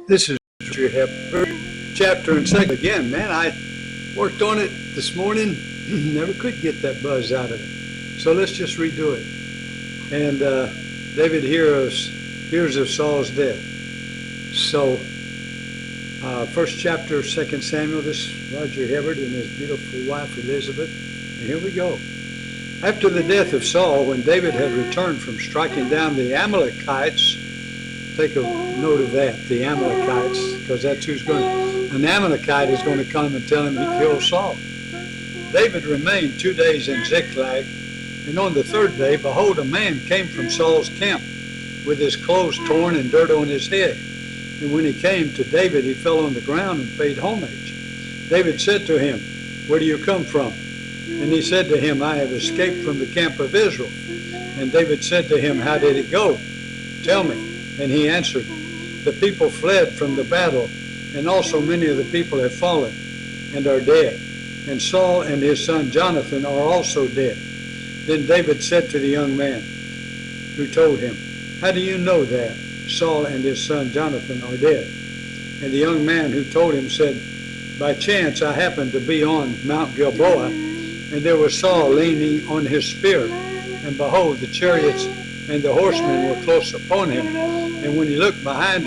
This is your chapter and second again, man. I worked on it this morning, never could get that buzz out of it. So let's just redo it. And David hears of Saul's death. So, first chapter, 2 Samuel, this is Roger Hibbert and his beautiful wife Elizabeth. And here we go. After the death of Saul, when David had returned from striking down the Amalekites, take a note of that, the Amalekites, because that's an Amalekite is going to come and tell him he killed Saul. David remained 2 days in Ziklag, and on the third day, behold, a man came from Saul's camp with his clothes torn and dirt on his head. And when he came to David, he fell on the ground and paid homage. David said to him, "Where do you come from?" And he said to him, "I have escaped from the camp of Israel." And David said to him, "How did it go? Tell me." And he answered, "The people fled from the battle, and also many of the people have fallen and are dead. And Saul and his son Jonathan are also dead." Then David said to the young man who told him, "How do you know that Saul and his son Jonathan are dead?" And the young man who told him said, "By chance I happened to be on Mount Gilboa, and there was Saul leaning on his spear, and behold, the chariots and the horsemen were close upon him. And when he looked behind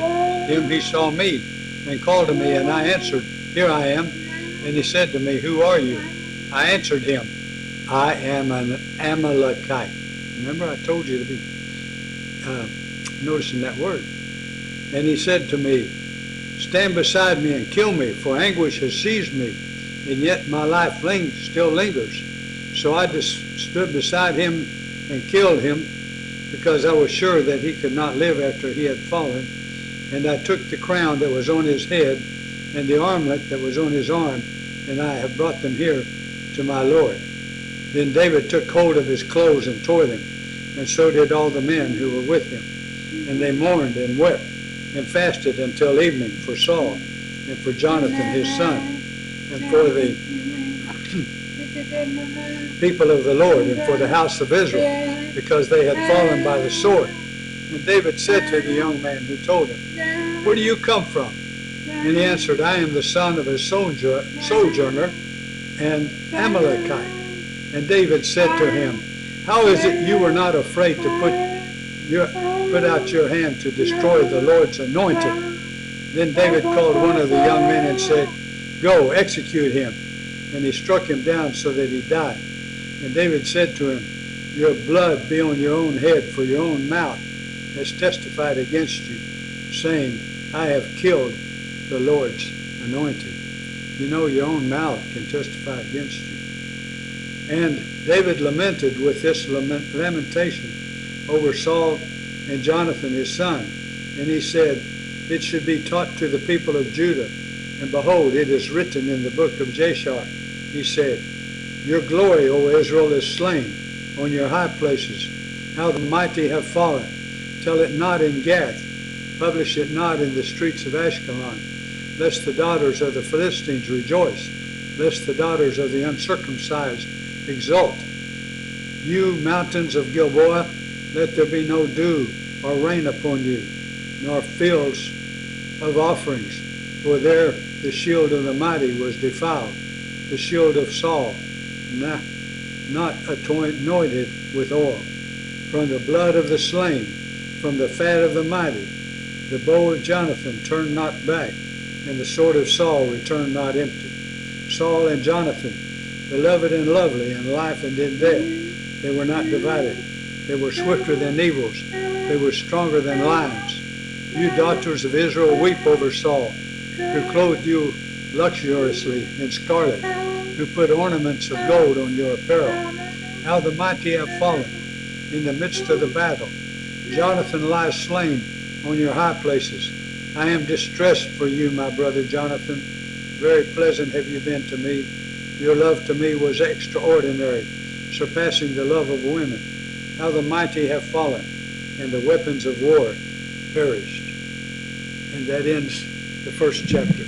him, he saw me, and called to me, and I answered, 'Here I am.' And he said to me, 'Who are you?' I answered him, 'I am an Amalekite.'" Remember, I told you to be noticing that word. "And he said to me, 'Stand beside me and kill me, for anguish has seized me, and yet my life still lingers.' So I stood beside him and killed him, because I was sure that he could not live after he had fallen. And I took the crown that was on his head and the armlet that was on his arm, and I have brought them here to my Lord." Then David took hold of his clothes and tore them, and so did all the men who were with him. And they mourned and wept and fasted until evening for Saul and for Jonathan his son, and for the people of the Lord and for the house of Israel, because they had fallen by the sword. And David said to the young man who told him, "Where do you come from?" And he answered, "I am the son of a sojourner and Amalekite." And David said to him, "How is it you were not afraid to put out your hand to destroy the Lord's anointed?" Then David called one of the young men and said, "Go, execute him." And he struck him down so that he died. And David said to him, "Your blood be on your own head, for your own mouth has testified against you, saying, 'I have killed the Lord's anointed.'" You know, your own mouth can testify against you. And David lamented with this lamentation over Saul and Jonathan his son. And he said, "It should be taught to the people of Judah. And behold, it is written in the book of Jashar." He said, "Your glory, O Israel, is slain on your high places. How the mighty have fallen. Tell it not in Gath. Publish it not in the streets of Ashkelon. Lest the daughters of the Philistines rejoice. Lest the daughters of the uncircumcised exult. You mountains of Gilboa, let there be no dew or rain upon you, nor fields of offerings. For there the shield of the mighty was defiled, the shield of Saul, not anointed with oil. From the blood of the slain, from the fat of the mighty, the bow of Jonathan turned not back, and the sword of Saul returned not empty. Saul and Jonathan, beloved and lovely, in life and in death, they were not divided. They were swifter than eagles. They were stronger than lions. You daughters of Israel, weep over Saul, who clothed you luxuriously in scarlet, who put ornaments of gold on your apparel. How the mighty have fallen in the midst of the battle. Jonathan lies slain on your high places. I am distressed for you, my brother Jonathan. Very pleasant have you been to me. Your love to me was extraordinary, surpassing the love of women. How the mighty have fallen, and the weapons of war perished. And that ends the first chapter.